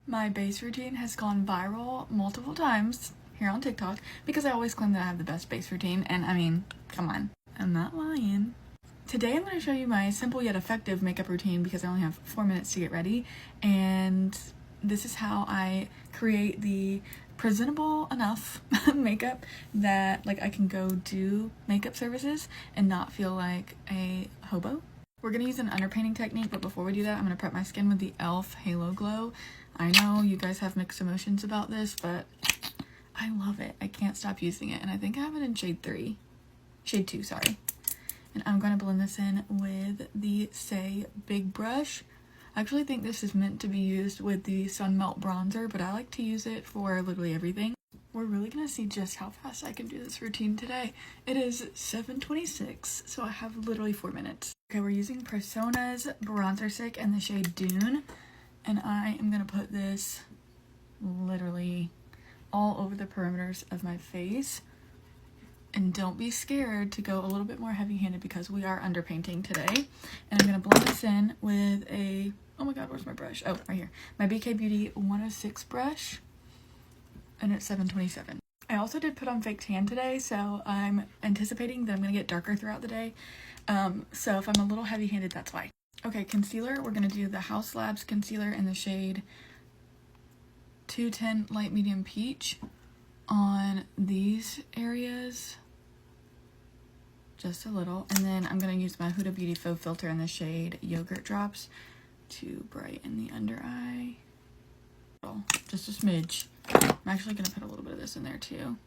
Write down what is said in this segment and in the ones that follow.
My base routine has gone viral multiple times here on TikTok because I always claim that I have the best base routine, and I mean, come on, I'm not lying. Today I'm going to show you my simple yet effective makeup routine because I only have 4 minutes to get ready, and this is how I create the presentable enough makeup that like I can go do makeup services and not feel like a hobo. We're going to use an underpainting technique, but before we do that, I'm going to prep my skin with the e.l.f. Halo Glow. I know you guys have mixed emotions about this, but I love it. I can't stop using it, and I think I have it in shade 2, sorry. And I'm going to blend this in with the Say Big Brush. I actually think this is meant to be used with the Sun Melt Bronzer, but I like to use it for literally everything. We're really going to see just how fast I can do this routine today. It is 7:26, so I have literally 4 minutes. Okay, we're using Persona's bronzer stick in the shade Dune, and I am going to put this literally all over the perimeters of my face. And don't be scared to go a little bit more heavy-handed because we are underpainting today. And I'm going to blend this in with a, oh my god, where's my brush? Oh, right here. My BK Beauty 106 brush, and it's 7:27. I also did put on fake tan today, so I'm anticipating that I'm going to get darker throughout the day. So if I'm a little heavy-handed, that's why. Okay, concealer. We're going to do the Haus Labs concealer in the shade 210 Light Medium Peach on these areas. Just a little, and then I'm going to use my Huda Beauty Faux Filter in the shade Yogurt Drops to brighten the under eye. Just a smidge. I'm actually going to put a little bit of this in there too.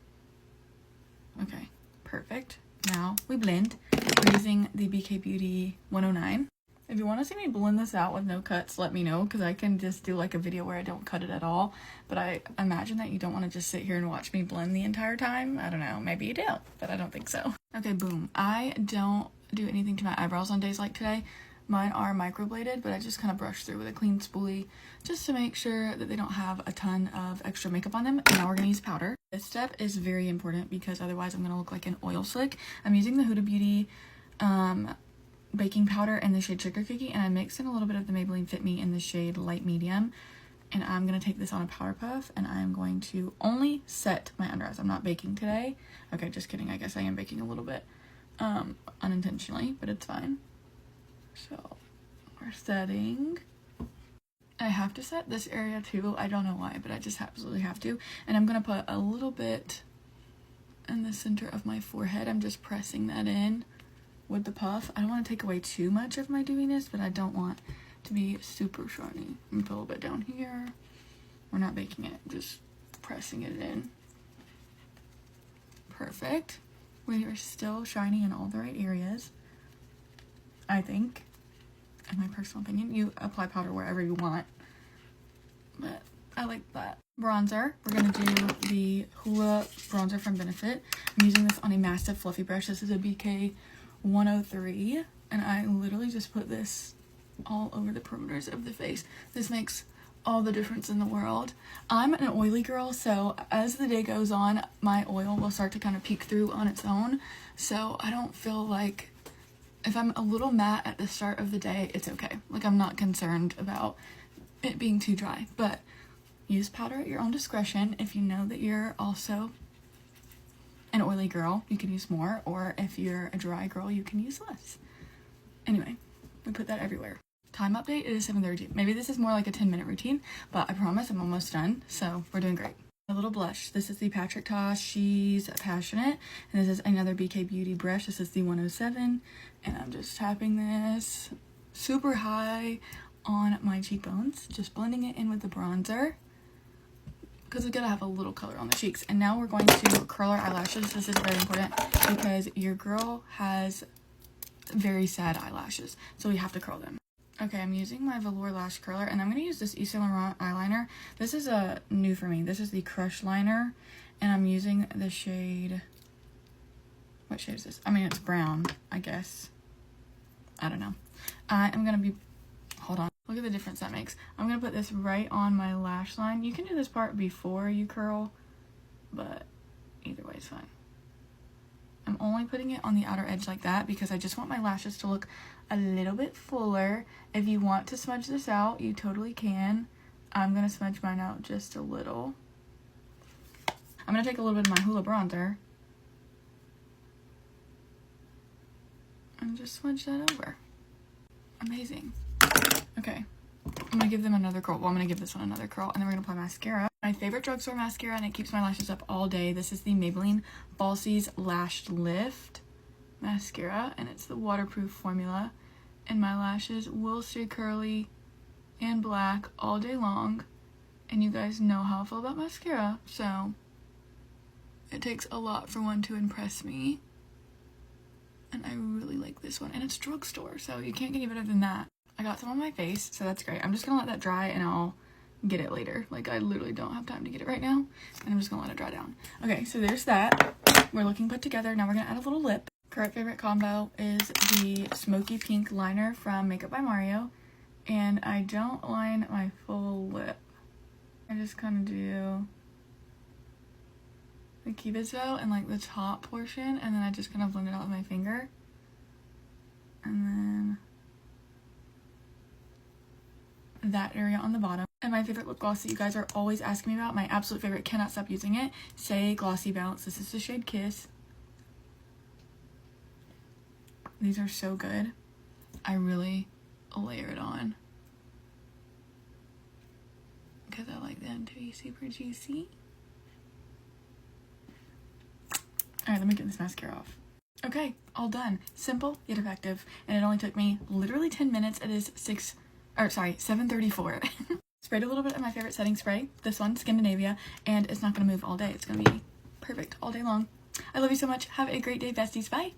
Okay, perfect. Now we blend. We're using the BK Beauty 109. If you want to see me blend this out with no cuts, let me know, because I can just do like a video where I don't cut it at all. But I imagine that you don't want to just sit here and watch me blend the entire time. I don't know, maybe you do, but I don't think so. Okay, boom. I don't do anything to my eyebrows on days like today. Mine are microbladed, but I just kind of brush through with a clean spoolie just to make sure that they don't have a ton of extra makeup on them. And now we're going to use powder. This step is very important because otherwise I'm going to look like an oil slick. I'm using the Huda Beauty baking powder in the shade Sugar Cookie, and I mixed in a little bit of the Maybelline Fit Me in the shade Light Medium, and I'm going to take this on a powder puff, and I'm going to only set my under eyes. I'm not baking today. Okay, just kidding. I guess I am baking a little bit unintentionally, but it's fine. So we're setting. I have to set this area too. I don't know why, but I just absolutely have to. And I'm going to put a little bit in the center of my forehead. I'm just pressing that in with the puff. I don't want to take away too much of my dewiness, but I don't want to be super shiny. I'm gonna put a little bit down here. We're not baking it, just pressing it in. Perfect. We are still shiny in all the right areas, I think, in my personal opinion. You apply powder wherever you want, but I like that. Bronzer. We're going to do the Hoola bronzer from Benefit. I'm using this on a massive fluffy brush. This is a BK 103, and I literally just put this all over the perimeters of the face. This makes all the difference in the world. I'm an oily girl, so as the day goes on, my oil will start to kind of peek through on its own, so I don't feel like, if I'm a little matte at the start of the day, it's okay. Like, I'm not concerned about it being too dry, but use powder at your own discretion. If you know that you're also an oily girl, you can use more, or if you're a dry girl, you can use less. Anyway, we put that everywhere. Time update, it is 7:32. Maybe this is more like a 10-minute routine, but I promise I'm almost done, so we're doing great. A little blush. This is the Patrick Ta She's Passionate, and this is another BK Beauty brush. This is the 107, and I'm just tapping this super high on my cheekbones, just blending it in with the bronzer, because we gotta have a little color on the cheeks. And now we're going to curl our eyelashes. This is very important because your girl has very sad eyelashes, so we have to curl them. Okay, I'm using my velour lash curler, and I'm going to use this Yves Saint Laurent eyeliner. This is new for me. This is the Crush Liner, and I'm using the shade, what shade is this? I mean, it's brown, I guess. I don't know. I am going to be, hold on. Look at the difference that makes. I'm going to put this right on my lash line. You can do this part before you curl, but either way is fine. I'm only putting it on the outer edge like that because I just want my lashes to look a little bit fuller. If you want to smudge this out, you totally can. I'm going to smudge mine out just a little. I'm going to take a little bit of my Hoola bronzer and just smudge that over. Amazing. Okay, I'm going to give them another curl. Well, I'm going to give this one another curl, and then we're going to apply mascara. My favorite drugstore mascara, and it keeps my lashes up all day. This is the Maybelline Falsies Lash Lift mascara, and it's the waterproof formula. And my lashes will stay curly and black all day long. And you guys know how I feel about mascara, so it takes a lot for one to impress me. And I really like this one. And it's drugstore, so you can't get any better than that. I got some on my face, so that's great. I'm just gonna let that dry and I'll get it later. Like, I literally don't have time to get it right now. And I'm just gonna let it dry down. Okay, so there's that. We're looking put together. Now we're gonna add a little lip. Current favorite combo is the Smoky Pink Liner from Makeup by Mario. And I don't line my full lip. I just kind of do the cupid's bow and like the top portion, and then I just kind of blend it out with my finger. And then that area on the bottom. And my favorite lip gloss that you guys are always asking me about, my absolute favorite, cannot stop using it, Say Glossy Bounce. This is the shade Kiss. These are so good. I really layer it on because I like them to be super juicy. Alright, let me get this mascara off. Okay, all done. Simple yet effective, and it only took me literally 10 minutes. It is 7:34. Sprayed a little bit of my favorite setting spray, this one, Scandinavia, and it's not going to move all day. It's going to be perfect all day long. I love you so much. Have a great day, besties. Bye!